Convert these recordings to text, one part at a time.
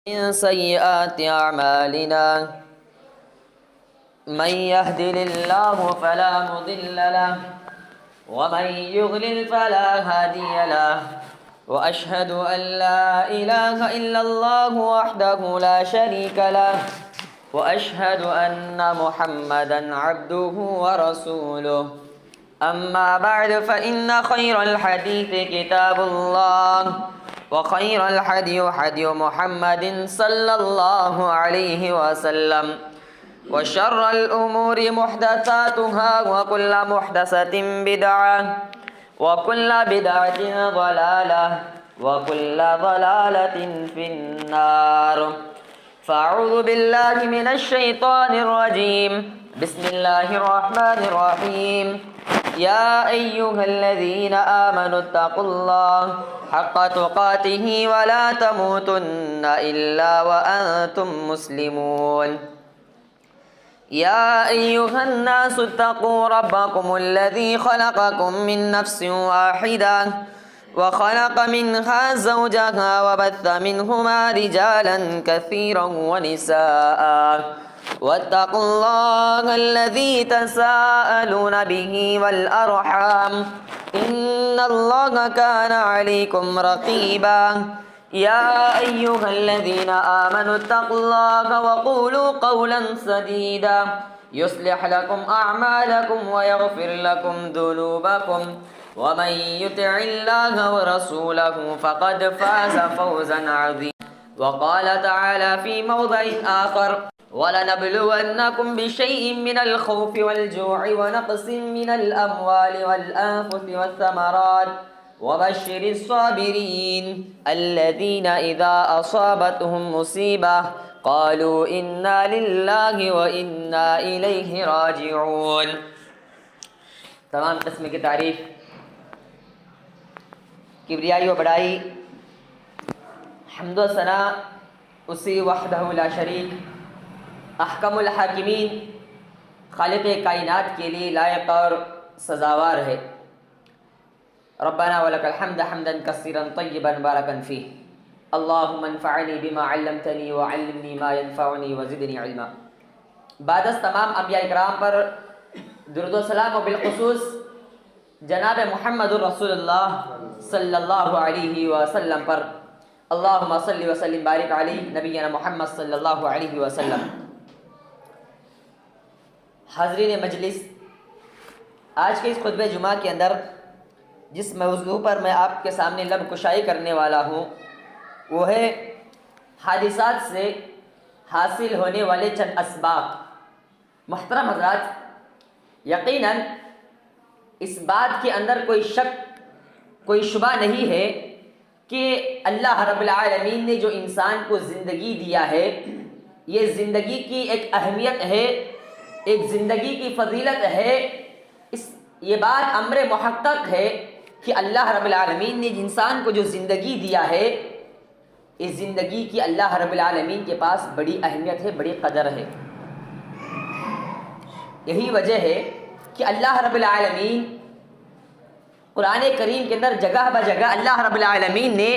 من سيئات أعمالنا من يهدل الله فلا مضل له ومن يضلل فلا هادي له وأشهد أن لا إله إلا الله وحده لا شريك له وأشهد أن محمدا عبده ورسوله أما بعد فإن خير الحديث كتاب الله وخير الحدي حدي محمد صلى الله عليه وسلم وشر الأمور محدثاتها وكل محدثة بدعة وكل بدعة ضلالة وكل ضلالة في النار. فأعوذ بالله من الشيطان الرجيم. بسم الله الرحمن الرحيم. يا أيها الذين آمنوا اتقوا الله حق تقاته ولا تموتن إلا وأنتم مسلمون. يا أيها الناس اتقوا ربكم الذي خلقكم من نفس واحدة وخلق منها زوجها وبث منهما رجالا كثيرا ونساء واتقوا الله الذي تساءلون به والأرحام إن الله كان عليكم رقيبا. يا أيها الذين آمنوا اتقوا الله وقولوا قولا سديدا يصلح لكم أعمالكم ويغفر لكم ذنوبكم ومن يطع الله ورسوله فقد فاز فوزا عظيما. وقال تعالى في موضع آخر: وَلَنَبْلُوَنَّكُمْ بِشَيْءٍ مِّنَ الْخَوْفِ وَالْجُوعِ وَنَقْصٍ مِّنَ الْأَمْوَالِ وَالْأَنفُسِ وَالثَّمَرَاتِ وَبَشِّرِ الصَّابِرِينَ الَّذِينَ إِذَا أَصَابَتْهُم مُّصِيبَةٌ قَالُوا إِنَّا لِلَّهِ وَإِنَّا إِلَيْهِ رَاجِعُونَ. تمام قسم کی تعریف، کبریائی و بڑائی، حمد و ثنا اسی وحدہ لا شریک، احکم الحاکمین، خالق کائنات کے لیے لائق اور سزاوار ہے. ربنا ولک الحمد حمدا کثیرا طیبا مبارکا فیہ. اللہم انفعنی بما علمتنی وعلمنی ما ینفعنی وزدنی علما. بعد از تمام انبیاء اکرام پر درود و سلام و بالخصوص جناب محمد رسول اللہ صلی اللہ علیہ وسلم پر اللہم صلی وسلم بارک علیہ نبینا محمد صلی اللہ علیہ وسلم. حاضرین مجلس، آج کے اس خطبہ جمعہ کے اندر جس موضوع پر میں آپ کے سامنے لب کشائی کرنے والا ہوں وہ ہے حادثات سے حاصل ہونے والے چند اسباب. محترم حضرات، یقیناً اس بات کے اندر کوئی شک، کوئی شبہ نہیں ہے کہ اللہ رب العالمین نے جو انسان کو زندگی دیا ہے، یہ زندگی کی ایک اہمیت ہے، ایک زندگی کی فضیلت ہے. یہ بات امر محقق ہے کہ اللہ رب العالمین نے انسان کو جو زندگی دیا ہے، اس زندگی کی اللہ رب العالمین کے پاس بڑی اہمیت ہے، بڑی قدر ہے. یہی وجہ ہے کہ اللہ رب العالمین قرآن کریم کے اندر جگہ بجگہ اللہ رب العالمین نے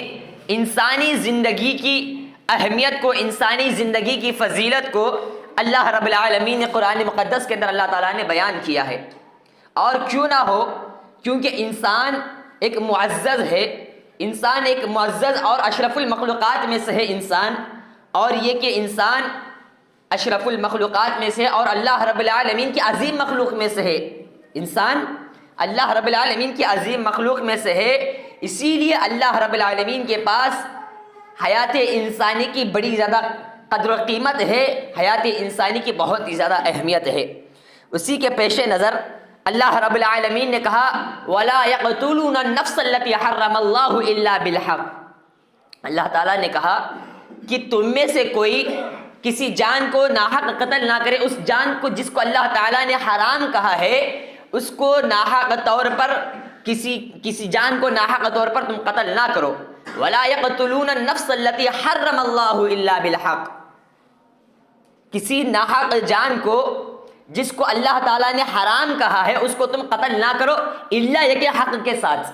انسانی زندگی کی اہمیت کو، انسانی زندگی کی فضیلت کو اللہ رب العالمین نے قرآن مقدس کے اندر اللہ تعالیٰ نے بیان کیا ہے. اور کیوں نہ ہو، کیونکہ انسان ایک معزز ہے، انسان ایک معزز اور اشرف المخلوقات میں سے ہے انسان، اور یہ کہ انسان اشرف المخلوقات میں سے اور اللہ رب العالمین کی عظیم مخلوق میں سے ہے. انسان اللہ رب العالمین کی عظیم مخلوق میں سے ہے، اسی لیے اللہ رب العالمین کے پاس حیات انسانی کی بڑی زیادہ قدر و قیمت ہے، حیات انسانی کی بہت ہی زیادہ اہمیت ہے. اسی کے پیش نظر اللہ رب العالمین نے کہا وَلَا يَقْتُلُونَ النَّفْسَ الَّتِي حَرَّمَ اللَّهُ إِلَّا بِالْحَقِّ. اللہ تعالیٰ نے کہا کہ تم میں سے کوئی کسی جان کو ناحق قتل نہ کرے. اس جان کو جس کو اللہ تعالیٰ نے حرام کہا ہے، اس کو ناحق طور پر کسی جان کو ناحق طور پر تم قتل نہ کرو. وَلَا يَقْتُلُونَ النَّفْسَ الَّتِي حَرَّمَ اللَّهُ إِلَّا بِالْحَقِّ. کسی ناحق جان کو جس کو اللہ تعالیٰ نے حرام کہا ہے اس کو تم قتل نہ کرو، الا یہ کہ حق کے ساتھ،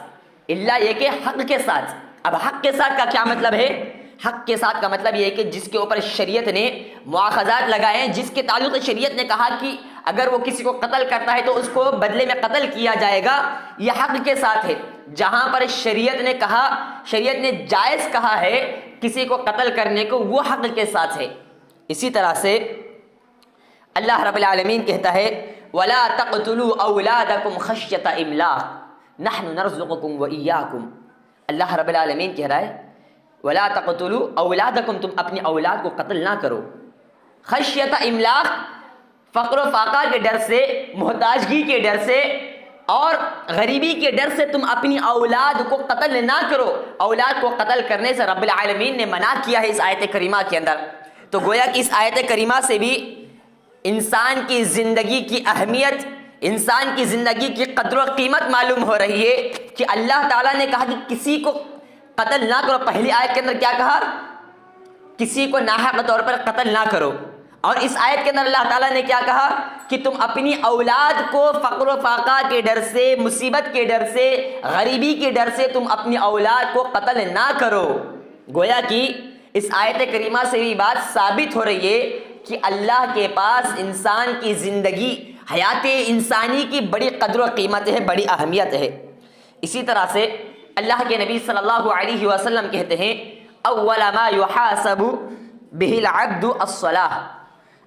الا یہ کہ حق کے ساتھ. اب حق کے ساتھ کا کیا مطلب ہے حق کے ساتھ کا مطلب یہ ہے کہ جس کے اوپر شریعت نے مواخذات لگائے ہیں، جس کے تعلق سے شریعت نے کہا کہ اگر وہ کسی کو قتل کرتا ہے تو اس کو بدلے میں قتل کیا جائے گا، یہ حق کے ساتھ ہے۔ جہاں پر شریعت نے کہا، شریعت نے جائز کہا ہے کسی کو قتل کرنے کو، وہ حق کے ساتھ ہے۔ اسی طرح سے اللہ رب العالمین کہتا ہے وَلَا تَقْتُلُوا أَوْلَادَكُمْ خَشْيَةَ إِمْلَاقٍ نَحْنُ نَرْزُقُكُمْ وَإِيَّاكُمْ۔ اللہ رب العالمین کہہ رہا ہے وَلَا تَقْتُلُوا أَوْلَادَكُمْ، تم اپنی اولاد کو قتل نہ کرو، خشیۃ املاق، فقر و فاقہ کے ڈر سے، محتاجگی کے ڈر سے اور غریبی کے ڈر سے تم اپنی اولاد کو قتل نہ کرو۔ اولاد کو قتل کرنے سے رب العالمین نے منع کیا ہے اس آیت کریمہ کے اندر۔ تو گویا کہ اس آیت کریمہ سے بھی انسان کی زندگی کی اہمیت، انسان کی زندگی کی قدر و قیمت معلوم ہو رہی ہے کہ اللہ تعالیٰ نے کہا کہ کسی کو قتل نہ کرو۔ پہلی آیت کے اندر کیا کہا؟ کسی کو ناحق طور پر قتل نہ کرو۔ اور اس آیت کے اندر اللہ تعالیٰ نے کیا کہا کہ تم اپنی اولاد کو فقر و فاقہ کے ڈر سے، مصیبت کے ڈر سے، غریبی کے ڈر سے تم اپنی اولاد کو قتل نہ کرو۔ گویا کہ اس آیت کریمہ سے بھی بات ثابت ہو رہی ہے کہ اللہ کے پاس انسان کی زندگی، حیات انسانی کی بڑی قدر و قیمت ہے، بڑی اہمیت ہے۔ اسی طرح سے اللہ کے نبی صلی اللہ علیہ وسلم کہتے ہیں اول ما یحاسب بہ العبد الصلاۃ۔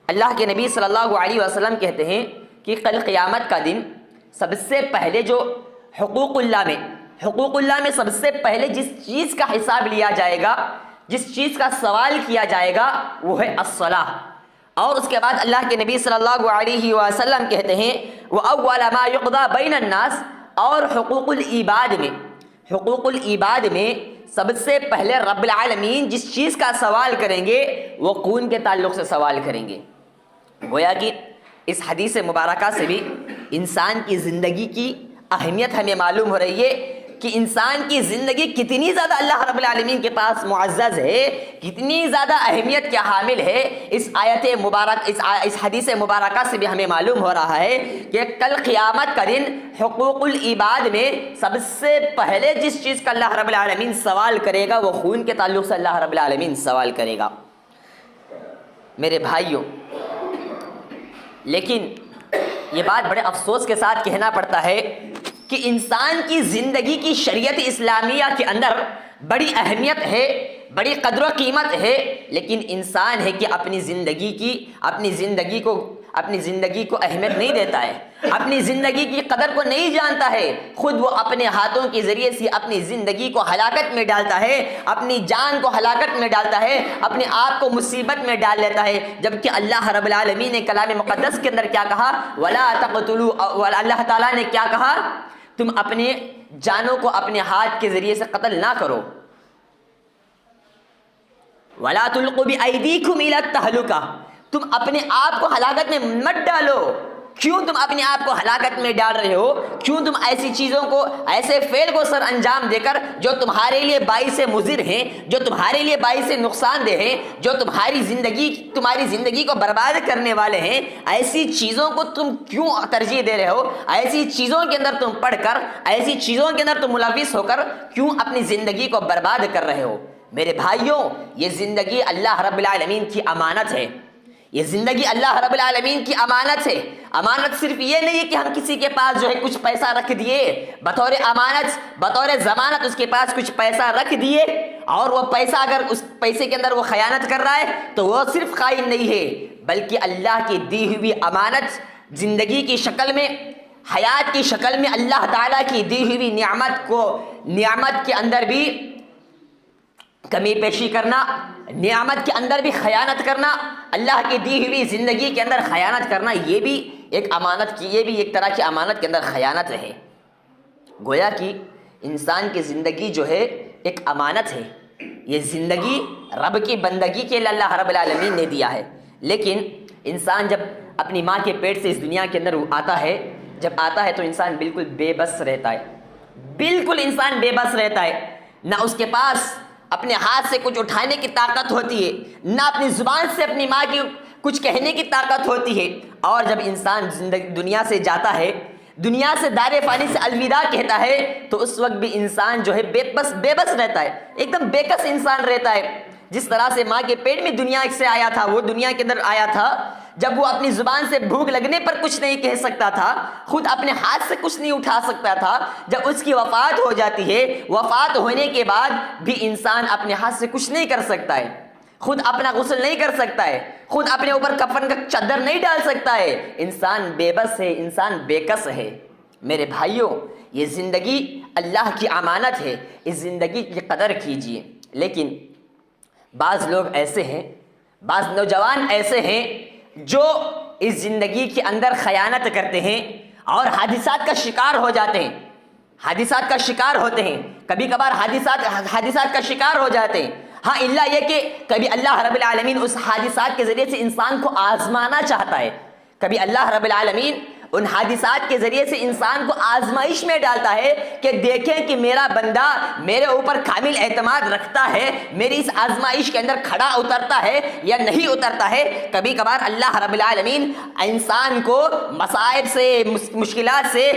اللہ کے نبی صلی اللہ علیہ وسلم کہتے ہیں کہ کل قیامت کا دن سب سے پہلے جو حقوق اللہ میں سب سے پہلے جس چیز کا حساب لیا جائے گا، جس چیز کا سوال کیا جائے گا وہ ہے الصلاۃ۔ اور اس کے بعد اللہ کے نبی صلی اللہ علیہ وسلم کہتے ہیں وَأَوَّلَ مَا يُقْضَى بَيْنَ النَّاسِ، اور حقوق العباد میں سب سے پہلے رب العالمین جس چیز کا سوال کریں گے وہ خون کے تعلق سے سوال کریں گے۔ گویا کہ اس حدیث مبارکہ سے بھی انسان کی زندگی کی اہمیت ہمیں معلوم ہو رہی ہے کہ انسان کی زندگی کتنی زیادہ اللہ رب العالمین کے پاس معزز ہے، کتنی زیادہ اہمیت کے حامل ہے۔ اس آیت مبارک، اس حدیث مبارکہ سے بھی ہمیں معلوم ہو رہا ہے کہ کل قیامت کا دن حقوق العباد میں سب سے پہلے جس چیز کا اللہ رب العالمین سوال کرے گا وہ خون کے تعلق سے اللہ رب العالمین سوال کرے گا۔ میرے بھائیوں، لیکن یہ بات بڑے افسوس کے ساتھ کہنا پڑتا ہے کہ انسان کی زندگی کی شریعت اسلامیہ کے اندر بڑی اہمیت ہے، بڑی قدر و قیمت ہے، لیکن انسان ہے کہ اپنی زندگی کو اہمیت نہیں دیتا ہے، اپنی زندگی کی قدر کو نہیں جانتا ہے۔ خود وہ اپنے ہاتھوں کے ذریعے سے اپنی زندگی کو ہلاکت میں ڈالتا ہے، اپنی جان کو ہلاکت میں ڈالتا ہے، اپنے آپ کو مصیبت میں ڈال لیتا ہے، جبکہ اللہ رب العالمین نے کلام مقدس کے اندر کیا کہا؟ وَلَا تَقْتُلُوا، اللہ تعالیٰ نے کیا کہا؟ تم اپنے جانوں کو اپنے ہاتھ کے ذریعے سے قتل نہ کرو۔ وَلَا تُلْقُوا بِأَيْدِيكُمْ إِلَى التَّهْلُكَةِ، تم اپنے آپ کو ہلاکت میں مت ڈالو۔ کیوں تم اپنے آپ کو ہلاکت میں ڈال رہے ہو؟ کیوں تم ایسی چیزوں کو، ایسے فعل کو سر انجام دے کر جو تمہارے لیے باعث مضر ہیں، جو تمہارے لیے باعث نقصان دہ ہیں، جو تمہاری زندگی کو برباد کرنے والے ہیں، ایسی چیزوں کو تم کیوں ترجیح دے رہے ہو؟ ایسی چیزوں کے اندر تم پڑھ کر، ایسی چیزوں کے اندر تم ملوث ہو کر کیوں اپنی زندگی کو برباد کر رہے ہو؟ میرے بھائیوں، یہ زندگی اللہ رب العالمین کی امانت ہے، یہ زندگی اللہ رب العالمین کی امانت ہے۔ امانت صرف یہ نہیں ہے کہ ہم کسی کے پاس جو ہے کچھ پیسہ رکھ دیے، بطور امانت، بطور ضمانت اس کے پاس کچھ پیسہ رکھ دیے، اور وہ پیسہ اگر اس پیسے کے اندر وہ خیانت کر رہا ہے تو وہ صرف خائن نہیں ہے، بلکہ اللہ کی دی ہوئی امانت زندگی کی شکل میں، حیات کی شکل میں اللہ تعالیٰ کی دی ہوئی نعمت کے اندر بھی کمی پیشی کرنا، نعمت کے اندر بھی خیانت کرنا، اللہ کی دی ہوئی زندگی کے اندر خیانت کرنا، یہ بھی ایک طرح کی امانت کے اندر خیانت ہے۔ گویا کہ انسان کی زندگی جو ہے ایک امانت ہے، یہ زندگی رب کی بندگی کے لیے اللہ رب العالمین نے دیا ہے، لیکن انسان جب اپنی ماں کے پیٹ سے اس دنیا کے اندر جب آتا ہے تو انسان بالکل بے بس رہتا ہے، بالکل انسان بے بس رہتا ہے، نہ اس کے پاس اپنے ہاتھ سے کچھ اٹھانے کی طاقت ہوتی ہے، نہ اپنی زبان سے اپنی ماں کی کچھ کہنے کی طاقت ہوتی ہے، اور جب انسان دنیا سے جاتا ہے، دنیا سے دار فانی سے الوداع کہتا ہے، تو اس وقت بھی انسان جو ہے بے بس رہتا ہے، ایک دم بے کس انسان رہتا ہے۔ جس طرح سے ماں کے پیٹ میں دنیا سے آیا تھا، وہ دنیا کے اندر آیا تھا جب وہ اپنی زبان سے بھوک لگنے پر کچھ نہیں کہہ سکتا تھا، خود اپنے ہاتھ سے کچھ نہیں اٹھا سکتا تھا، جب اس کی وفات ہو جاتی ہے، وفات ہونے کے بعد بھی انسان اپنے ہاتھ سے کچھ نہیں کر سکتا ہے، خود اپنا غسل نہیں کر سکتا ہے، خود اپنے اوپر کفن کا چادر نہیں ڈال سکتا ہے، انسان بے بس ہے، انسان بے کس ہے۔ میرے بھائیوں، یہ زندگی اللہ کی امانت ہے، اس زندگی کی قدر کیجیے۔ لیکن بعض لوگ ایسے ہیں، بعض نوجوان ایسے ہیں جو اس زندگی کے اندر خیانت کرتے ہیں اور حادثات کا شکار ہو جاتے ہیں، حادثات کا شکار ہوتے ہیں، کبھی کبھار حادثات کا شکار ہو جاتے ہیں۔ ہاں، اللہ یہ کہ کبھی اللہ رب العالمین اس حادثات کے ذریعے سے انسان کو آزمانا چاہتا ہے، کبھی اللہ رب العالمین ان حادثات کے ذریعے سے انسان کو آزمائش میں ڈالتا ہے کہ دیکھیں کہ میرا بندہ میرے اوپر کامل اعتماد رکھتا ہے، میری اس آزمائش کے اندر کھڑا اترتا ہے یا نہیں اترتا ہے۔ کبھی کبھار اللہ رب العالمین انسان کو مصائب سے، مشکلات سے،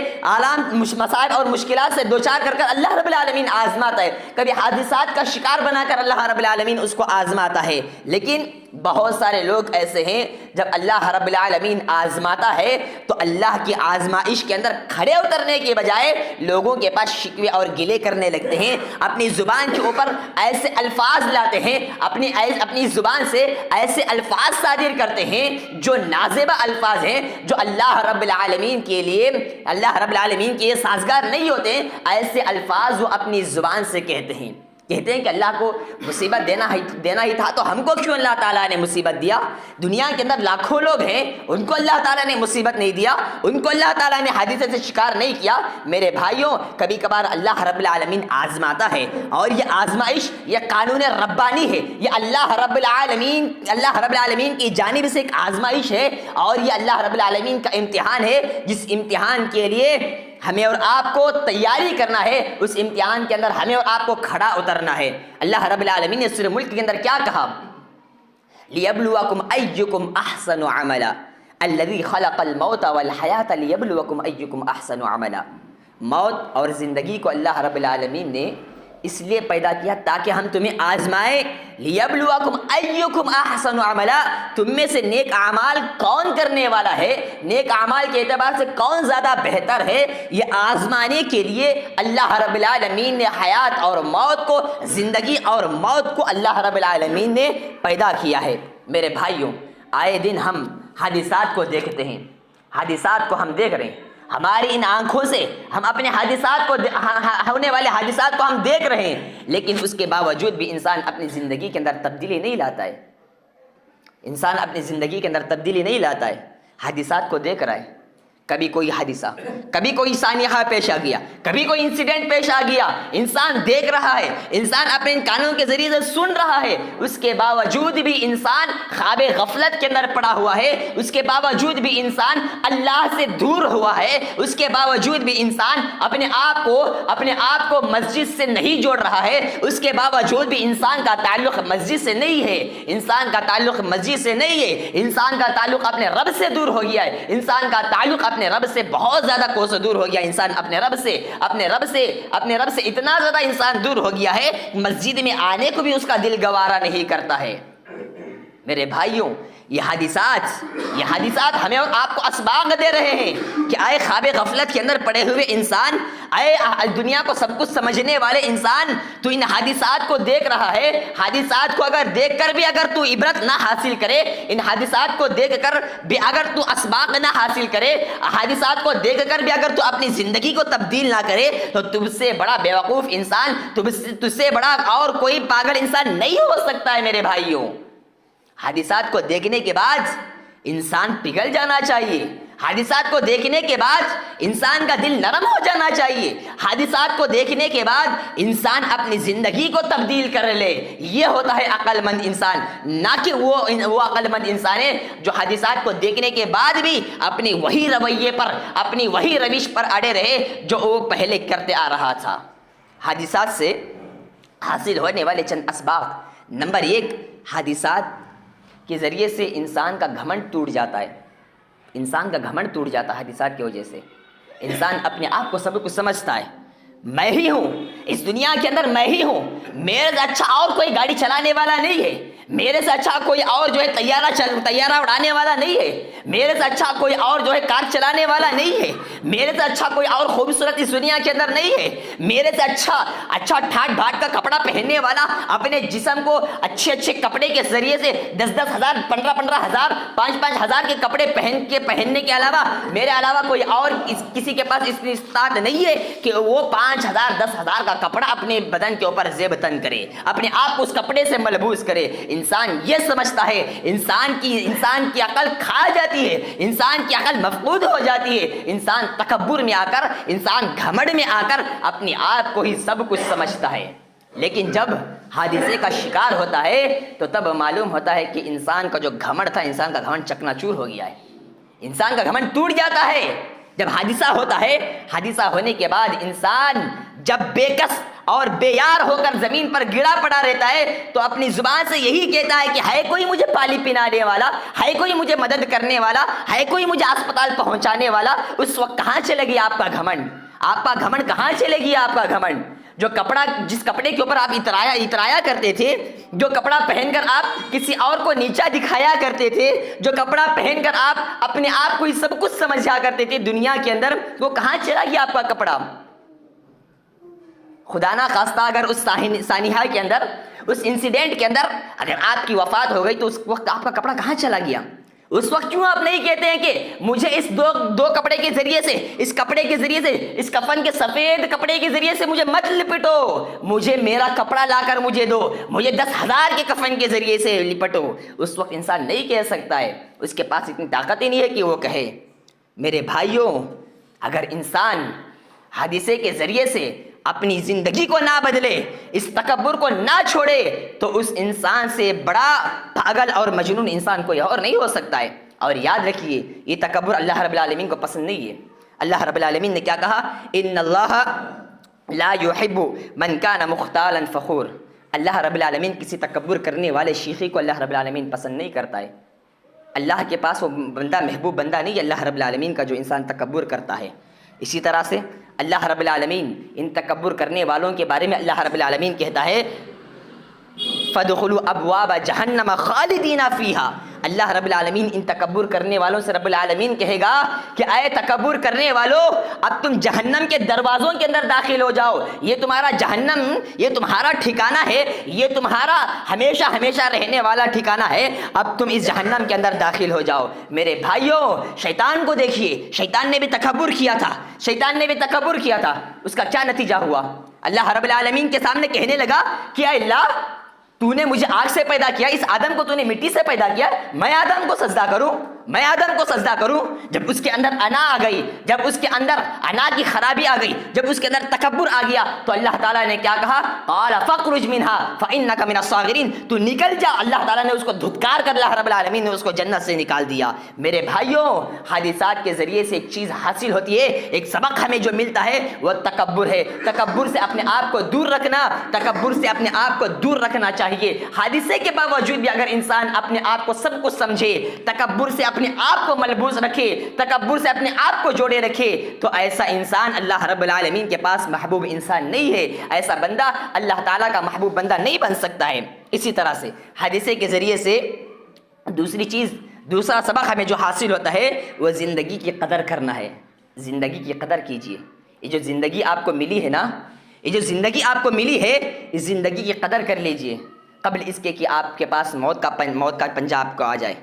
مصائب اور مشکلات سے دوچار کر اللہ رب العالمین آزماتا ہے، کبھی حادثات کا شکار بنا کر اللہ رب العالمین اس کو آزماتا ہے۔ لیکن بہت سارے لوگ ایسے ہیں، جب اللہ رب العالمین آزماتا ہے تو اللہ کی آزمائش کے اندر کھڑے اترنے کے بجائے لوگوں کے پاس شکوے اور گلے کرنے لگتے ہیں، اپنی زبان کے اوپر ایسے الفاظ لاتے ہیں، اپنی زبان سے ایسے الفاظ صادر کرتے ہیں جو نازیبہ الفاظ ہیں، جو اللہ رب العالمین کے لیے سازگار نہیں ہوتے ہیں۔ ایسے الفاظ وہ اپنی زبان سے کہتے ہیں کہ اللہ کو مصیبت دینا ہی تھا تو ہم کو کیوں اللہ تعالیٰ نے مصیبت دیا؟ دنیا کے اندر لاکھوں لوگ ہیں، ان کو اللہ تعالیٰ نے مصیبت نہیں دیا، ان کو اللہ تعالیٰ نے حادثے سے شکار نہیں کیا۔ میرے بھائیوں، کبھی کبھار اللہ رب العالمین آزماتا ہے، اور یہ آزمائش یہ قانون ربانی ہے، یہ اللہ رب العالمین کی جانب سے ایک آزمائش ہے، اور یہ اللہ رب العالمین کا امتحان ہے، جس امتحان کے لیے ہمیں اور آپ کو تیاری کرنا ہے، اس امتحان کے اندر ہمیں اور آپ کو کھڑا اترنا ہے۔ اللہ رب العالمین نے سورہ ملک کے اندر کیا کہا؟ لِيَبْلُوَكُمْ أَيُّكُمْ أَحْسَنُ عَمَلًا الَّذِي خَلَقَ الْمَوْتَ وَالْحَيَاةَ لِيَبْلُوَكُمْ أَيُّكُمْ أَحْسَنُ عَمَلًا۔ موت اور زندگی کو اللہ رب العالمین نے اس لیے پیدا کیا تاکہ ہم تمہیں آزمائیں۔ لِيَبْلُوَكُمْ أَيُّكُمْ أَحْسَنُ عَمَلًا، تم میں سے نیک اعمال کون کرنے والا ہے، نیک اعمال کے اعتبار سے کون زیادہ بہتر ہے، یہ آزمانے کے لیے اللہ رب العالمین نے حیات اور موت کو، زندگی اور موت کو اللہ رب العالمین نے پیدا کیا ہے۔ میرے بھائیوں، آئے دن ہم حادثات کو دیکھتے ہیں، حادثات کو ہم دیکھ رہے ہیں، ہماری ان آنکھوں سے ہم اپنے ہونے والے حادثات کو ہم دیکھ رہے ہیں، لیکن اس کے باوجود بھی انسان اپنی زندگی کے اندر تبدیلی نہیں لاتا ہے، انسان اپنی زندگی کے اندر تبدیلی نہیں لاتا ہے، حادثات کو دیکھ رہا ہے، کبھی کوئی حادثہ، کبھی کوئی سانحہ پیش آ گیا، کبھی کوئی انسیڈنٹ پیش آ گیا، انسان دیکھ رہا ہے، انسان اپنے کانوں کے ذریعے سے سن رہا ہے، اس کے باوجود بھی انسان خواب غفلت کے اندر پڑا ہوا ہے، اس کے باوجود بھی انسان اللہ سے دور ہوا ہے، اس کے باوجود بھی انسان اپنے آپ کو مسجد سے نہیں جوڑ رہا ہے، اس کے باوجود بھی انسان کا تعلق مسجد سے نہیں ہے، انسان کا تعلق مسجد سے نہیں ہے، انسان کا تعلق اپنے رب سے دور ہو گیا ہے، انسان کا تعلق اپنے رب سے بہت زیادہ کوسوں دور ہو گیا، انسان اپنے رب سے اتنا زیادہ انسان دور ہو گیا ہے، مسجد میں آنے کو بھی اس کا دل گوارا نہیں کرتا ہے۔ میرے بھائیوں، یہ حادثات ہمیں اور آپ کو اسباق دے رہے ہیں کہ آئے خواب غفلت کے اندر پڑے ہوئے انسان، آئے دنیا کو سب کچھ سمجھنے والے انسان، تو ان حادثات کو دیکھ رہا ہے، حادثات کو اگر دیکھ کر بھی اگر تو عبرت نہ حاصل کرے، ان حادثات کو دیکھ کر بھی اگر تو اسباق نہ حاصل کرے، حادثات کو دیکھ کر بھی اگر تو اپنی زندگی کو تبدیل نہ کرے، تو تجھ سے بڑا بیوقوف انسان، تجھ سے بڑا اور کوئی پاگل انسان نہیں ہو سکتا ہے۔ میرے بھائیوں، حادثات کو دیکھنے کے بعد انسان پگھل جانا چاہیے، حادثات کو دیکھنے کے بعد انسان کا دل نرم ہو جانا چاہیے، حادثات کو دیکھنے کے بعد انسان اپنی زندگی کو تبدیل کر لے، یہ ہوتا ہے عقل مند انسان، نہ کہ وہ عقل مند انسان ہے جو حادثات کو دیکھنے کے بعد بھی اپنی وہی رویے پر، اپنی وہی روش پر اڑے رہے جو وہ پہلے کرتے آ رہا تھا۔ حادثات سے حاصل ہونے والے چند اسباق، نمبر 1، حادثات کے ذریعے سے انسان کا گھمنڈ ٹوٹ جاتا ہے، انسان کا گھمنڈ ٹوٹ جاتا ہے حادثات کی وجہ سے، انسان اپنے آپ کو سب کچھ سمجھتا ہے، میں ہی ہوں، اس دنیا کے اندر میں ہی ہوں، میرے سے اچھا اور کوئی گاڑی چلانے والا نہیں ہے، میرے سے اچھا کوئی اور جو ہے طیارہ اڑانے والا نہیں ہے، میرے سے اچھا کوئی اور جو ہے کار چلانے والا نہیں ہے، میرے سے اچھا کوئی اور خوبصورت اس دنیا کے اندر نہیں ہے، میرے سے اچھا ٹھاٹ بھاٹ کا کپڑا پہننے والا، اپنے جسم کو اچھے کپڑے کے ذریعے سے 10,000 15,000 5,000 کے کپڑے پہننے کے علاوہ میرے علاوہ کوئی اور کسی کے پاس اتنی استطاعت نہیں ہے کہ وہ 5,000 10,000 کا کپڑا اپنے بدن کے اوپر زیب تن کرے، اپنے آپ کو اس کپڑے سے ملبوس کرے۔ انسان یہ سمجھتا ہے، انسان کی عقل کھا جاتی ہے، انسان کی عقل مفقود ہو جاتی ہے، انسان تکبر میں آ کر، انسان گھمنڈ میں آ کر اپنے آپ کو ہی سب کچھ سمجھتا ہے۔ لیکن جب حادثے کا شکار ہوتا ہے تو تب معلوم ہوتا ہے کہ انسان کا جو گھمنڈ تھا، انسان کا گھمنڈ چکنا چور ہو گیا ہے، انسان کا گھمنڈ ٹوٹ جاتا ہے۔ جب حادثہ ہوتا ہے، حادثہ ہونے کے بعد انسان جب بے کس اور بے یار ہو کر زمین پر گڑا پڑا رہتا ہے تو اپنی زبان سے یہی کہتا ہے کہ ہے کوئی مجھے پالی پلانے والا، ہے کوئی مجھے مدد کرنے والا، ہے کوئی مجھے اسپتال پہنچانے والا۔ اس وقت کہاں چلے گی آپ کا گھمنڈ؟ آپ کا گھمنڈ کہاں چلے گی؟ آپ کا گھمنڈ جو کپڑا، جس کپڑے کے اوپر آپ اترایا کرتے تھے، جو کپڑا پہن کر آپ کسی اور کو نیچا دکھایا کرتے تھے، جو کپڑا پہن کر آپ اپنے آپ کو ہی سب کچھ سمجھا کرتے تھے دنیا کے اندر، وہ کہاں چلا گیا آپ کا کپڑا؟ خدا نہ خواستہ اگر اس سانحہ کے اندر، اس انسیڈنٹ کے اندر اگر آپ کی وفات ہو گئی تو اس وقت آپ کا کپڑا کہاں چلا گیا؟ اس وقت کیوں آپ نہیں کہتے ہیں کہ مجھے اس دو کپڑے کے ذریعے سے، اس کپڑے کے ذریعے سے، اس کفن کے سفید کپڑے کے ذریعے سے مجھے مت لپٹو، مجھے میرا کپڑا لا کر مجھے دو، مجھے 10,000 کے کفن کے ذریعے سے لپٹو؟ اس وقت انسان نہیں کہہ سکتا ہے، اس کے پاس اتنی طاقت ہی نہیں ہے کہ وہ کہے۔ میرے بھائیوں، اگر انسان حادثے کے ذریعے سے اپنی زندگی کو نہ بدلے، اس تکبر کو نہ چھوڑے، تو اس انسان سے بڑا پاگل اور مجنون انسان کوئی اور نہیں ہو سکتا ہے۔ اور یاد رکھیے، یہ تکبر اللہ رب العالمین کو پسند نہیں ہے۔ اللہ رب العالمین نے کیا کہا؟ ان اللہ لا يحب من كان مختالا فخور۔ اللہ رب العالمین کسی تکبر کرنے والے شیخی کو اللہ رب العالمین پسند نہیں کرتا ہے۔ اللہ کے پاس وہ بندہ محبوب بندہ نہیں ہے اللہ رب العالمین کا جو انسان تکبر کرتا ہے۔ اسی طرح سے اللہ رب العالمین ان تکبر کرنے والوں کے بارے میں اللہ رب العالمین کہتا ہے فَادْخُلُوا أَبْوَابَ جَهَنَّمَ خَالِدِينَ فِيهَا۔ اللہ رب العالمین ان تکبر کرنے والوں سے رب العالمین کہے گا کہ اے تکبر کرنے والوں، اب تم جہنم کے دروازوں کے اندر داخل ہو جاؤ، یہ تمہارا جہنم، یہ تمہارا ٹھکانہ ہے، یہ تمہارا ہمیشہ ہمیشہ رہنے والا ٹھکانہ ہے، اب تم اس جہنم کے اندر داخل ہو جاؤ۔ میرے بھائیوں، شیطان کو دیکھیے، شیطان نے بھی تکبر کیا تھا، شیطان نے بھی تکبر کیا تھا، اس کا کیا نتیجہ ہوا؟ اللہ رب العالمین کے سامنے کہنے لگا کہ اے اللہ، تو نے مجھے آگ سے پیدا کیا، اس آدم کو تو نے مٹی سے پیدا کیا، میں آدم کو سجدہ کروں، میں آدم کو سجدہ کروں؟ جب اس کے اندر انا آ گئی، جب اس کے اندر انا کی خرابی آ گئی، جب اس کے اندر تکبر آ گیا تو اللہ تعالیٰ نے کیا کہا؟ قال فاخرج منها فإنك من الصاغرين، تو نکل جا۔ اللہ تعالیٰ نے اس کو دھتکار کر اللہ رب العالمین نے اس کو جنت سے نکال دیا۔ میرے بھائیوں، حادثات کے ذریعے سے ایک چیز حاصل ہوتی ہے، ایک سبق ہمیں جو ملتا ہے وہ تکبر ہے۔ تکبر سے اپنے آپ کو دور رکھنا، تکبر سے اپنے آپ کو دور رکھنا چاہیے۔ حادثے کے باوجود بھی اگر انسان اپنے آپ کو سب کچھ سمجھے، تکبر سے اپنے آپ کو ملبوس رکھے، تکبر سے اپنے آپ کو جوڑے رکھے، تو ایسا انسان اللہ رب العالمین کے پاس محبوب انسان نہیں ہے، ایسا بندہ اللہ تعالیٰ کا محبوب بندہ نہیں بن سکتا ہے۔ اسی طرح سے حادثے کے ذریعے سے دوسرا سبق ہمیں جو حاصل ہوتا ہے وہ زندگی کی قدر کرنا ہے۔ زندگی کی قدر کیجیے۔ یہ جو زندگی آپ کو ملی ہے نا، یہ جو زندگی آپ کو ملی ہے، اس زندگی کی قدر کر لیجیے قبل اس کے کہ آپ کے پاس موت کا پنجہ آپ کو آ جائے،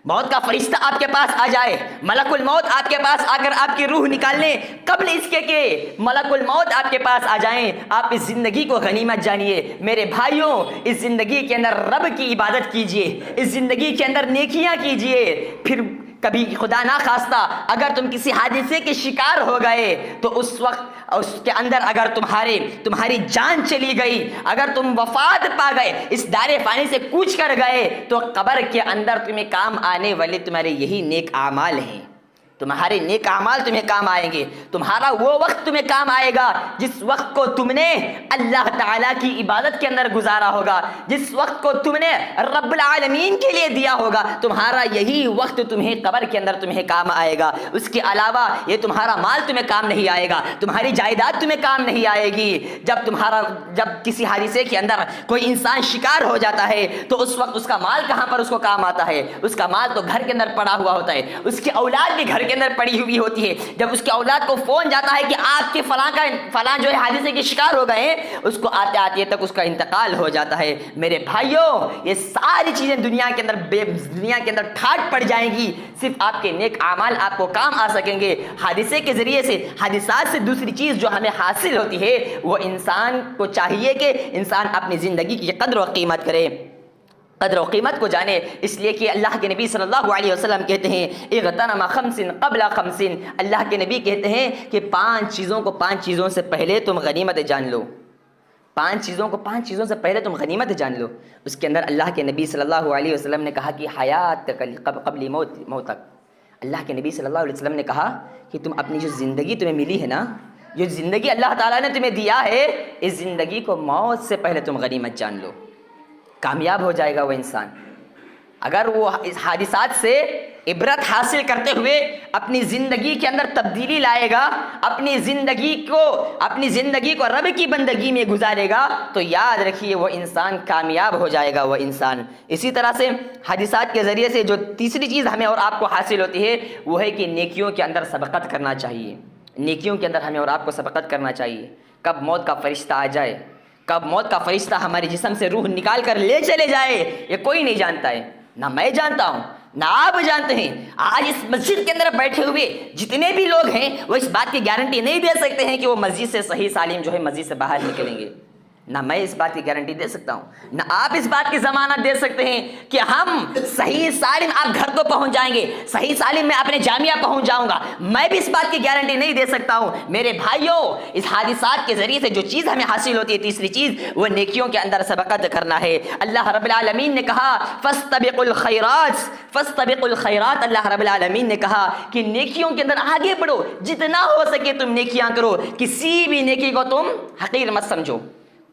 موت کا فرشتہ آپ کے پاس آ جائے، ملک الموت آپ کے پاس آ کر آپ کی روح نکالنے، قبل اس کے کہ ملک الموت آپ کے پاس آ جائیں، آپ اس زندگی کو غنیمت جانیے۔ میرے بھائیوں، اس زندگی کے اندر رب کی عبادت کیجیے، اس زندگی کے اندر نیکیاں کیجیے، پھر کبھی خدا نہ خواستہ اگر تم کسی حادثے کے شکار ہو گئے تو اس وقت اس کے اندر اگر تمہاری جان چلی گئی، اگر تم وفات پا گئے، اس دار فانی سے کوچ کر گئے، تو قبر کے اندر تمہیں کام آنے والے تمہارے یہی نیک اعمال ہیں، تمہارے نیک اعمال تمہیں کام آئیں گے، تمہارا وہ وقت تمہیں کام آئے گا جس وقت کو تم نے اللہ تعالیٰ کی عبادت کے اندر گزارا ہوگا، جس وقت کو تم نے رب العالمین کے لیے دیا ہوگا، تمہارا یہی وقت تمہیں قبر کے اندر تمہیں کام آئے گا۔ اس کے علاوہ یہ تمہارا مال تمہیں کام نہیں آئے گا، تمہاری جائیداد تمہیں کام نہیں آئے گی۔ جب کسی حادثے کے اندر کوئی انسان شکار ہو جاتا ہے تو اس وقت اس کا مال کہاں پر اس کو کام آتا ہے؟ اس کا مال تو گھر کے اندر پڑا ہوا ہوتا ہے، اس کی اولاد بھی گھر کے اندر پڑی ہوئی ہوتی ہے۔ جب اس کی اولاد کو فون جاتا ہے کہ آپ کے فلاں جو ہے حادثے کے شکار ہو گئے ہیں، اس کو آتے آتے تک اس کا انتقال ہو جاتا ہے۔ میرے بھائیوں، یہ ساری چیزیں دنیا کے اندر ٹھاٹ پڑ جائیں گی، صرف آپ کے نیک اعمال آپ کو کام آ سکیں گے۔ حادثے کے ذریعے سے، حادثات سے دوسری چیز جو ہمیں حاصل ہوتی ہے، وہ انسان کو چاہیے کہ انسان اپنی زندگی کی قدر و قیمت کرے، قدر و قیمت کو جانے۔ اس لیے کہ اللہ کے نبی صلی اللہ علیہ وسلم کہتے ہیں اغتنم خمس قبل خمس، اللہ کے نبی کہتے ہیں کہ 5 چیزوں سے پہلے تم غنیمت جان لو، 5 چیزوں سے پہلے تم غنیمت جان لو۔ اس کے اندر اللہ کے نبی صلی اللہ علیہ وسلم نے کہا کہ حیات قبل موتک، اللہ کے نبی صلی اللہ علیہ وسلم نے کہا کہ تم اپنی جو زندگی تمہیں ملی ہے نا، جو زندگی اللہ تعالیٰ نے تمہیں دیا ہے، اس زندگی کو موت سے پہلے تم غنیمت جان لو۔ کامیاب ہو جائے گا وہ انسان اگر وہ اس حادثات سے عبرت حاصل کرتے ہوئے اپنی زندگی کے اندر تبدیلی لائے گا، اپنی زندگی کو رب کی بندگی میں گزارے گا، تو یاد رکھیے وہ انسان کامیاب ہو جائے گا وہ انسان۔ اسی طرح سے حادثات کے ذریعے سے جو تیسری چیز ہمیں اور آپ کو حاصل ہوتی ہے، وہ ہے کہ نیکیوں کے اندر سبقت کرنا چاہیے۔ نیکیوں کے اندر ہمیں اور آپ کو سبقت کرنا چاہیے۔ کب موت کا فرشتہ آ جائے، کب موت کا فرشتہ ہمارے جسم سے روح نکال کر لے چلے جائے، یہ کوئی نہیں جانتا ہے، نہ میں جانتا ہوں نہ آپ جانتے ہیں۔ آج اس مسجد کے اندر بیٹھے ہوئے جتنے بھی لوگ ہیں وہ اس بات کی گارنٹی نہیں دے سکتے ہیں کہ وہ مسجد سے صحیح سالم جو ہے مسجد سے باہر نکلیں گے۔ نہ میں اس بات کی گارنٹی دے سکتا ہوں، نہ آپ اس بات کی ضمانت دے سکتے ہیں کہ ہم صحیح سالم آپ گھر کو پہنچ جائیں گے، صحیح سالم میں اپنے جامعہ پہنچ جاؤں گا، میں بھی اس بات کی گارنٹی نہیں دے سکتا ہوں۔ میرے بھائیوں، اس حادثات کے ذریعے سے جو چیز ہمیں حاصل ہوتی ہے، تیسری چیز، وہ نیکیوں کے اندر سبقت کرنا ہے۔ اللہ رب العالمین نے کہا فاستبقوا الخیرات، اللہ رب العالمین نے کہا کہ نیکیوں کے اندر آگے بڑھو، جتنا ہو سکے تم نیکیاں کرو، کسی بھی نیکی کو تم حقیر مت سمجھو۔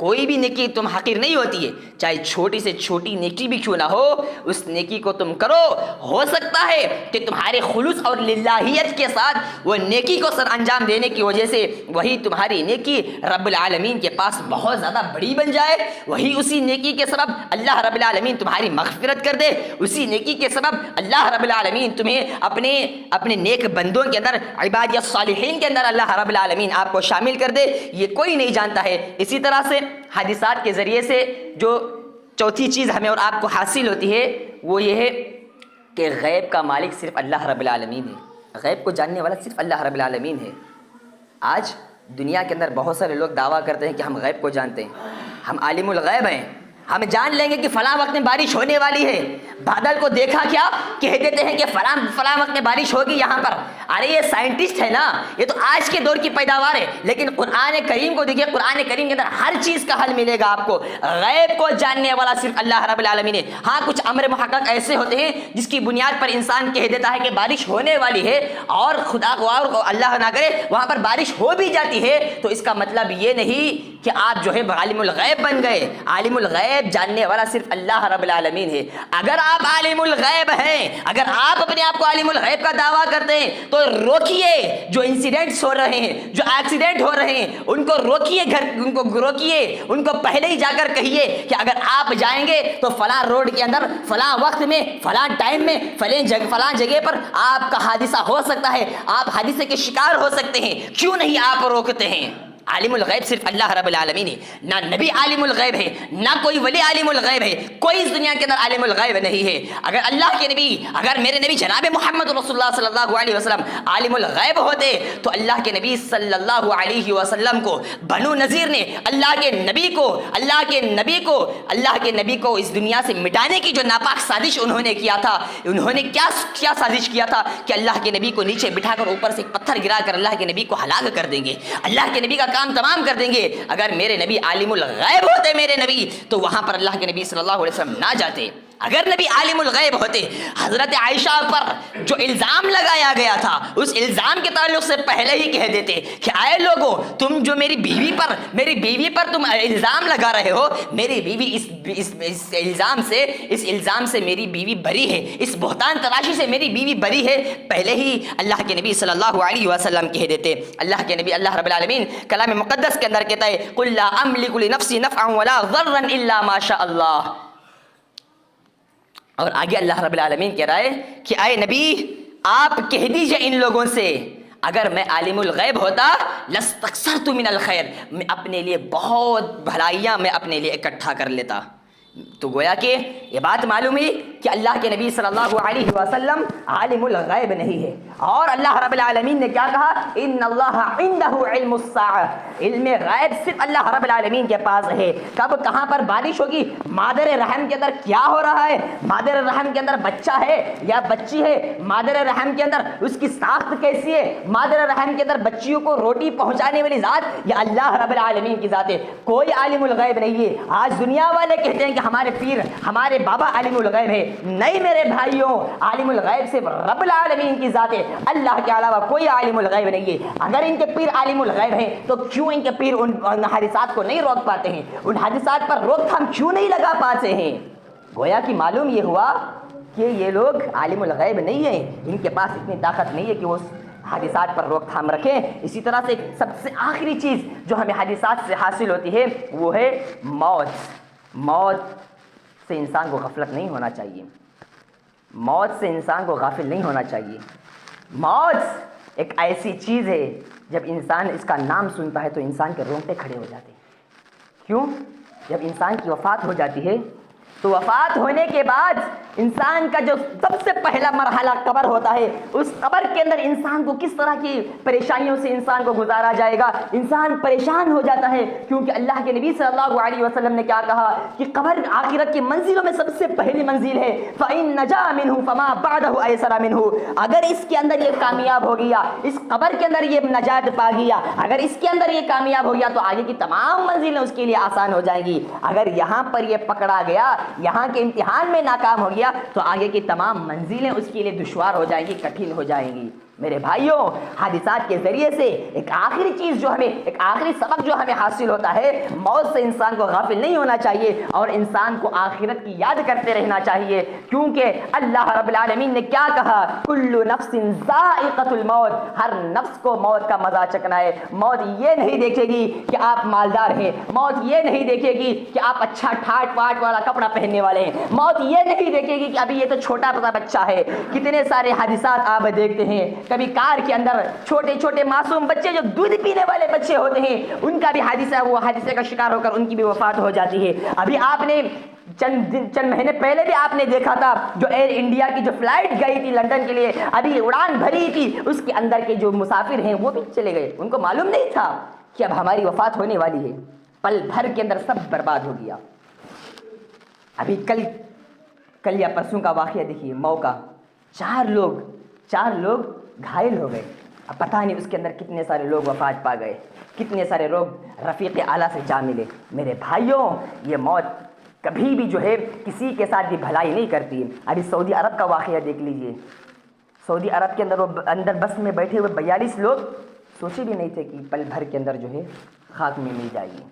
کوئی بھی نیکی تم حقیر نہیں ہوتی ہے، چاہے چھوٹی سے چھوٹی نیکی بھی کیوں نہ ہو، اس نیکی کو تم کرو۔ ہو سکتا ہے کہ تمہارے خلوص اور للہیت کے ساتھ وہ نیکی کو سر انجام دینے کی وجہ سے وہی تمہاری نیکی رب العالمین کے پاس بہت زیادہ بڑی بن جائے، وہی اسی نیکی کے سبب اللہ رب العالمین تمہاری مغفرت کر دے، اسی نیکی کے سبب اللہ رب العالمین تمہیں اپنے نیک بندوں کے اندر، عباد الصالحین کے اندر اللہ رب العالمین آپ کو شامل کر دے، یہ کوئی نہیں جانتا ہے۔ اسی طرح سے حادثات کے ذریعے سے جو چوتھی چیز ہمیں اور آپ کو حاصل ہوتی ہے، وہ یہ ہے کہ غیب کا مالک صرف اللہ رب العالمین ہے، غیب کو جاننے والا صرف اللہ رب العالمین ہے۔ آج دنیا کے اندر بہت سارے لوگ دعویٰ کرتے ہیں کہ ہم غیب کو جانتے ہیں، ہم عالم الغیب ہیں، ہم جان لیں گے کہ فلاں وقت میں بارش ہونے والی ہے، بادل کو دیکھا کیا کہہ دیتے ہیں کہ فلاں وقت میں بارش ہوگی یہاں پر۔ ارے یہ سائنٹسٹ ہے نا، یہ تو آج کے دور کی پیداوار ہے، لیکن قرآن کریم کو دیکھیے، قرآن کریم کے اندر ہر چیز کا حل ملے گا آپ کو۔ غیب کو جاننے والا صرف اللہ رب العالمین ہے۔ ہاں، کچھ امر محقق ایسے ہوتے ہیں جس کی بنیاد پر انسان کہہ دیتا ہے کہ بارش ہونے والی ہے، اور خدا کو اللہ نہ کرے وہاں پر بارش ہو بھی جاتی ہے، تو اس کا مطلب یہ نہیں کہ آپ جو ہے عالم الغیب بن گئے۔ عالم الغیب جاننے والا صرف اللہ رب العالمین ہے۔ اگر آپ عالم الغیب ہیں، اگر آپ اپنے آپ کو عالم الغیب کا دعویٰ کرتے ہیں، تو روکیے جو انسیڈنٹس ہو رہے ہیں، جو ایکسیڈنٹ ہو رہے ہیں، ان کو روکیے، ان کو پہلے ہی جا کر کہیے کہ اگر آپ جائیں گے تو فلاں روڈ کے اندر فلاں وقت میں فلاں ٹائم میں فلاں جگہ پر آپ کا حادثہ ہو سکتا ہے، آپ حادثے کے شکار ہو سکتے ہیں، کیوں نہیں آپ روکتے ہیں؟ عالم الغیب صرف اللہ رب العالمین ہے، نہ نبی عالم الغیب ہے، نہ کوئی ولی عالم الغیب ہے، کوئی اس دنیا کے اندر عالم الغیب نہیں ہے۔ اگر اللہ کے نبی، اگر میرے نبی جناب محمد رسول اللہ صلی اللہ علیہ وسلم عالم الغیب ہوتے تو اللہ کے نبی صلی اللہ علیہ وسلم کو بنو نذیر نے اللہ کے نبی کو اس دنیا سے مٹانے کی جو ناپاک سازش انہوں نے کیا تھا، انہوں نے کیا سازش کیا تھا کہ اللہ کے نبی کو نیچے بٹھا کر اوپر سے ایک پتھر گرا کر اللہ کے نبی کو ہلاک کر دیں گے، اللہ کے نبی کا کام تمام کر دیں گے۔ اگر میرے نبی عالم الغیب ہوتے، میرے نبی، تو وہاں پر اللہ کے نبی صلی اللہ علیہ وسلم نہ جاتے۔ اگر نبی عالم الغیب ہوتے، حضرت عائشہ پر جو الزام لگایا گیا تھا اس الزام کے تعلق سے پہلے ہی کہہ دیتے کہ آئے لوگوں، تم جو میری بیوی پر تم الزام لگا رہے ہو، میری بیوی اس الزام سے میری بیوی بری ہے، اس بہتان تراشی سے میری بیوی بری ہے، پہلے ہی اللہ کے نبی صلی اللہ علیہ وسلم کہہ دیتے۔ اللہ کے نبی اللہ رب العالمین کلام مقدس کے اندر کہتا ہے قُلْ لَا أَمْلِكُ لِنَفْسِي نَفْعًا وَلَا ضَرًّا إِلَّا مَا شَاءَ اللَّهُ۔ اور آگے اللہ رب العالمین کہہ رہا ہے کہ اے نبی آپ کہہ دیجئے ان لوگوں سے، اگر میں عالم الغیب ہوتا لَاسْتَكْثَرْتُ مِنَ الْخَيْرِ، میں اپنے لیے بہت بھلائیاں میں اپنے لیے اکٹھا کر لیتا۔ تو گویا کہ یہ بات معلوم ہوئی کہ اللہ کے نبی صلی اللہ علیہ وسلم عالم الغیب نہیں ہے۔ اور اللہ رب العالمین نے کیا کہا؟ ان اللہ عنہ علم الساعہ، علم غیب صرف اللہ رب العالمین کے پاس ہے۔ کب کہاں پر بارش ہوگی، مادر رحم کے اندر کیا ہو رہا ہے، مادر رحم کے اندر بچہ ہے یا بچی ہے، مادر رحم کے اندر اس کی ساخت کیسی ہے، مادر رحم کے اندر بچیوں کو روٹی پہنچانے والی ذات یہ اللہ رب العالمین کی ذات ہے، کوئی عالم الغیب نہیں ہے۔ آج دنیا والے کہتے ہیں کہ ہمارے پیر ہمارے بابا عالم الغیب ہے، نہیں میرے بھائیوں، عالم الغیب صرف رب العالمین کی ذات ہے، اللہ کے علاوہ کوئی عالم الغیب نہیں ہے۔ اگر ان کے پیر عالم الغیب ہیں تو کیوں ان کے پیر ان حادثات کو نہیں روک پاتے ہیں، ان حادثات پر روک تھام کیوں نہیں لگا پاتے ہیں؟ گویا کہ معلوم یہ ہوا کہ یہ لوگ عالم الغیب نہیں ہیں، ان کے پاس اتنی طاقت نہیں ہے کہ وہ حادثات پر روک تھام رکھیں۔ اسی طرح سے سب سے آخری چیز جو ہمیں حادثات سے حاصل ہوتی ہے وہ ہے موت سے انسان کو غفلت نہیں ہونا چاہیے، موت سے انسان کو غافل نہیں ہونا چاہیے۔ موت ایک ایسی چیز ہے جب انسان اس کا نام سنتا ہے تو انسان کے رونگٹے کھڑے ہو جاتے ہیں۔ کیوں؟ جب انسان کی وفات ہو جاتی ہے تو وفات ہونے کے بعد انسان کا جو سب سے پہلا مرحلہ قبر ہوتا ہے، اس قبر کے اندر انسان کو کس طرح کی پریشانیوں سے انسان کو گزارا جائے گا، انسان پریشان ہو جاتا ہے، کیونکہ اللہ کے نبی صلی اللہ علیہ وسلم نے کیا کہا کہ قبر آخرت کی منزلوں میں سب سے پہلی منزل ہے۔ فَإِن نَجَا مِنْهُ فَمَا بَعْدَهُ أَيْسَرَ مِنْهُ، اگر اس کے اندر یہ کامیاب ہو گیا، اس قبر کے اندر یہ نجات پا گیا، اگر اس کے اندر یہ کامیاب ہو گیا تو آگے کی تمام منزلیں اس کے لیے آسان ہو جائیں گی۔ اگر یہاں پر یہ پکڑا گیا، یہاں کے امتحان میں ناکام ہو گیا تو آگے کی تمام منزلیں اس کے لیے دشوار ہو جائیں گی، کٹھن ہو جائیں گی۔ میرے بھائیوں، حادثات کے ذریعے سے ایک آخری چیز جو ہمیں، ایک آخری سبق جو ہمیں حاصل ہوتا ہے، موت سے انسان کو غافل نہیں ہونا چاہیے اور انسان کو آخرت کی یاد کرتے رہنا چاہیے، کیونکہ اللہ رب العالمین نے کیا کہا؟ کل نفس ذائقۃ الموت، ہر نفس کو موت کا مزہ چکھنا ہے۔ موت یہ نہیں دیکھے گی کہ آپ مالدار ہیں، موت یہ نہیں دیکھے گی کہ آپ اچھا ٹھاٹ پاٹ والا کپڑا پہننے والے ہیں، موت یہ نہیں دیکھے گی کہ ابھی یہ تو چھوٹا سا بچہ ہے۔ کتنے سارے حادثات آپ دیکھتے ہیں، کبھی کار کے اندر چھوٹے چھوٹے معصوم بچے جو دودھ پینے والے بچے ہوتے ہیں ان کا بھی حادثہ، وہ حادثے کا شکار ہو کر ان کی بھی وفات ہو جاتی ہے۔ ابھی آپ نے چند مہینے پہلے بھی آپ نے دیکھا تھا جو ایئر انڈیا کی جو فلائٹ گئی تھی لندن کے لیے، ابھی اڑان بھری تھی، اس کے اندر کے جو مسافر ہیں وہ بھی چلے گئے، ان کو معلوم نہیں تھا کہ اب ہماری وفات ہونے والی ہے، پل بھر کے اندر سب برباد ہو گیا۔ ابھی کل یا پرسوں کا واقعہ دیکھیے، موقع، چار لوگ گھائل ہو گئے، اب پتہ نہیں اس کے اندر کتنے سارے لوگ وفات پا گئے، کتنے سارے لوگ رفیق اعلیٰ سے جا ملے۔ میرے بھائیوں، یہ موت کبھی بھی جو ہے کسی کے ساتھ بھی بھلائی نہیں کرتی ہے۔ ابھی سعودی عرب کا واقعہ دیکھ لیجئے، سعودی عرب کے اندر بس میں بیٹھے ہوئے 42 لوگ سوچے بھی نہیں تھے کہ پل بھر کے اندر جو ہے خاک میں مل جائے گی،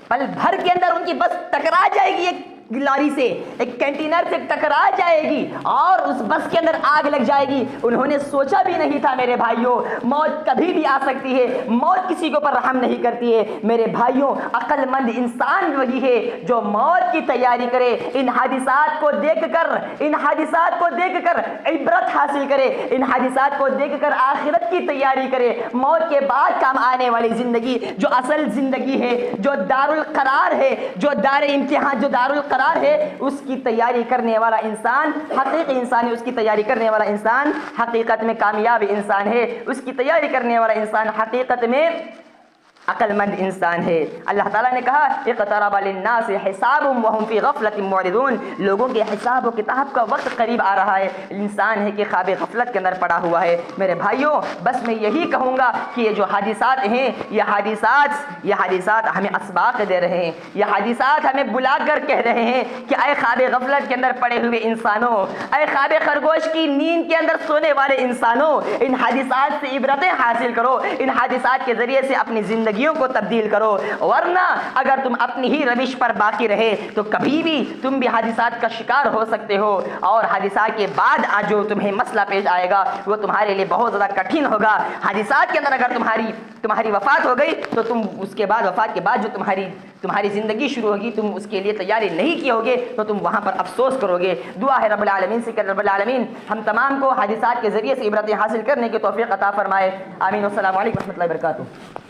پل بھر کے اندر ان کی بس ٹکرا جائے گی، ایک لاری سے، ایک کنٹینر سے ٹکرا جائے گی اور اس بس کے اندر آگ لگ جائے گی۔ انہوں نے سوچا بھی نہیں تھا میرے بھائیوں، موت کبھی بھی آ سکتی ہے، موت کسی کے اوپر رحم نہیں کرتی ہے۔ میرے بھائیوں، عقل مند انسان وہی ہے جو موت کی تیاری کرے، ان حادثات کو دیکھ کر عبرت حاصل کرے، ان حادثات کو دیکھ کر آخرت کی تیاری کرے، موت کے بعد کام آنے والی زندگی جو اصل زندگی ہے، جو دار القرار ہے، جو دار امتحان، جو دار القرار ہے، اس کی تیاری کرنے والا انسان حقیقی انسان ہے، اس کی تیاری کرنے والا انسان حقیقت میں کامیاب انسان ہے، اس کی تیاری کرنے والا انسان حقیقت میں عقل مند انسان ہے۔ اللہ تعالیٰ نے کہا اقترب للناس حسابهم وهم فی غفلۃ معرضون، لوگوں کے حساب و کتاب کا وقت قریب آ رہا ہے، انسان ہے کہ خواب غفلت کے اندر پڑا ہوا ہے۔ میرے بھائیوں بس میں یہی کہوں گا کہ یہ جو حادثات ہیں یہ حادثات ہمیں اسباق دے رہے ہیں، یہ حادثات ہمیں بلا کر کہہ رہے ہیں کہ اے خواب غفلت کے اندر پڑے ہوئے انسانوں، اے خواب خرگوش کی نیند کے اندر سونے والے انسانوں، ان حادثات سے عبرتیں حاصل کرو، ان حادثات کے ذریعے سے اپنی زندگیوں کو تبدیل کرو، ورنہ اگر تم اپنی ہی روش پر باقی رہے تو کبھی بھی تم بھی حادثات کا شکار ہو سکتے ہو، اور حادثات کے بعد جو تمہیں مسئلہ پیش آئے گا وہ تمہارے لیے بہت زیادہ کٹھن ہوگا۔ حادثات کے اندر اگر تمہاری وفات ہو گئی تو تم اس کے بعد وفات کے بعد جو تمہاری زندگی شروع ہوگی تم اس کے لیے تیاری نہیں کیے ہوگے تو تم وہاں پر افسوس کرو گے۔ دعا ہے رب العالمین سے کہ رب العالمین ہم تمام کو حادثات کے ذریعے سے عبرتیں حاصل کرنے کی توفیق عطا فرمائے، آمین۔ والسلام علیکم و رحمۃ اللہ وبرکاتہ۔